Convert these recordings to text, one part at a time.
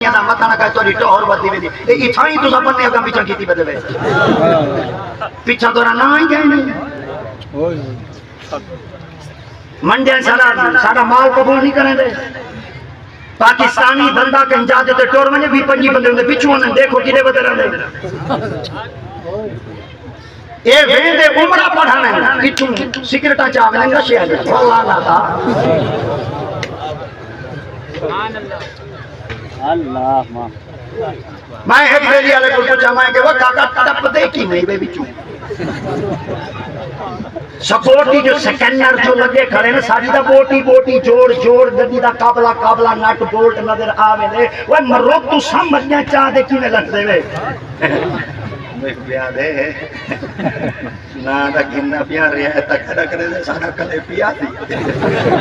متنا کا توری ٹور بدی وی اے ایتھائی تو بننے اگا پیچھے کیتی بدے وے پیچھے تو نہ ہی گئے نہیں منڈے سارا مال قبول نہیں کریں دے پاکستانی بندہ کہیں جاتے تے ٹور ونے بھی پنجی بندے ہوندے پیچھے نے دیکھو کیڑے بدے رہندے اے ویندے عمرہ پڑھانے پیچھے سگریٹاں چاویں نشے والے اللہ لاتا سبحان اللہ میں ایک بیلی والے کو پوچھا میں کہ وہ کاکا ٹپ دے کی نہیں بے بچوں سپورٹی جو سیکنڈر جو لگے کھڑے نا ساری دا بوٹی جوڑ گڈی دا قابلہ نٹ بولٹ نظر آوے دے وہ مرو تو سمجھنا چاہ دے کیویں لگ دے وے میں پیا دے نا دا گننا پیا رہیا ہے تک کرے دے سارا کلے پیا دی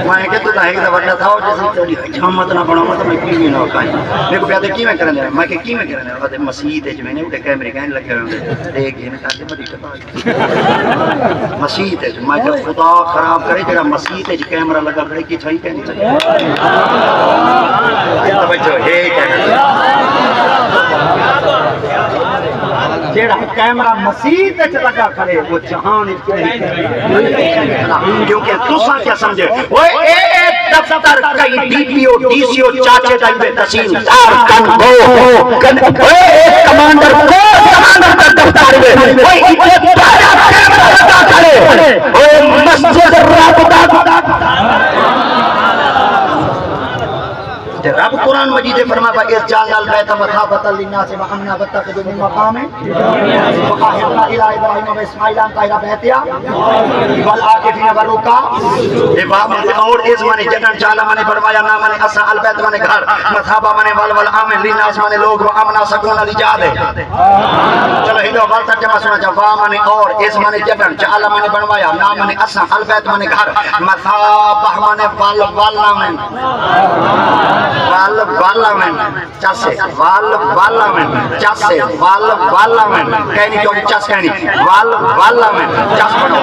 میں کہ تو دائی دا ورنہ تھا جس تیری حجامت نہ بنو مت میں کی نہ کہیں میں کو پیا دے کیویں کرنے میں کہ کیویں کرنے او مسجد وچ میں نے اٹھے کیمرے کہنے لگے ہوندے دیکھ یہ نہ کہ مدی کتا مسجد وچ میں کہ خدا خراب کرے جڑا مسجد وچ کیمرہ لگا کھڑے کی تھئی کہنی توجہ ہے کہنا جیڑا کیمرہ مسجد وچ لگا کھڑے وہ جہان کیونکہ تساں کیا سمجھے اوے اے دفتر کئی D P O D C او چاچے دا تحصیلدار کن ہو اوے کمانڈر کو کمانڈر دا دفتر میں اوے اتنے بڑا کیمرہ لگا کھڑے اوے مسجد رب دا رب قرآن مجید فرما با اس جعلنا البیت مثابۃ للناس وامنا واتخذوا من مقام وآہدنا الی ابراہیم واسماعیل ان طہر بیتیا والعاکفین والرکع اور اس معنی جنن جعل معنی فرمایا نہ معنی اسا البیت معنی گھر مثابہ معنی والامن للناس معنی لوگ وامنا سکون لجاد چلو ہدو غلط ترجمہ سنا جوا معنی اور اس معنی جنن جعل معنی فرمایا نہ معنی اسا البیت معنی گھر مثابہ معنی والامن والامن چاسے والامن چاسے والامن کہنی چوڑی چاس کہنی والامن چاس پڑھو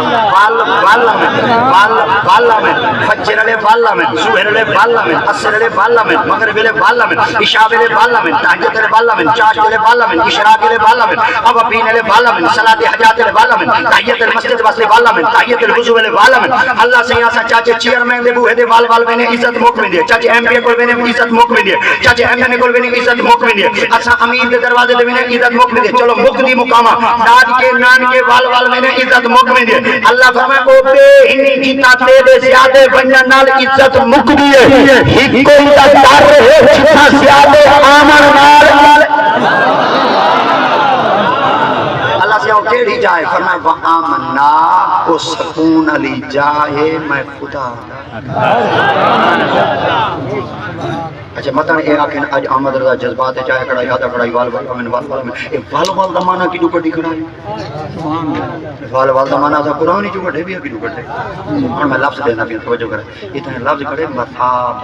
والامن فجر لے والامن سوہر لے والامن عصر لے والامن مغرب لے والامن عشاء لے والامن تہجد لے والامن چاشت لے والامن اشراق لے والامن اوابین لے والامن صلاۃ حاجات لے والامن تحیت المسجد واسلے والامن تحیت الوضو لے والامن اللہ سے یہاں چاچے چیئرمین دے بوہے دے وال میں نے عزت موقع میں دے چاچے ایم پی کو میں نے عزت موقع میں دے چاچے ایم نے کو میں نے عزت موقع میں دے اچھا امیر دے دروازے دے میں نے عزت موقع میں دے چلو مقدی مقامہ داد کے نان کے وال میں نے عزت موقع میں دے اللہ فرمائے او بے ہنی جتا تیرے زیادہ بننا نال عزت مقدی ہے ہی کوئی دا دار رہے جتا زیادہ آمن نال اللہ سے کیڑی جائے فرمائے وآمنا او سکون علی جائے میں خدا اچھا مطلب اے آکھیں آج آمد رضا جذبات چاہے کڑائی آدھا کڑائی وال میں اے وال دا معنی کی ڈوکٹی کڑائی وال دا معنی آدھا قرآن ہی جو کٹے بھی ہے کی ڈوکٹے اور میں لفظ دینا بھی توجہ کرے اتنے لفظ کرے مثابہ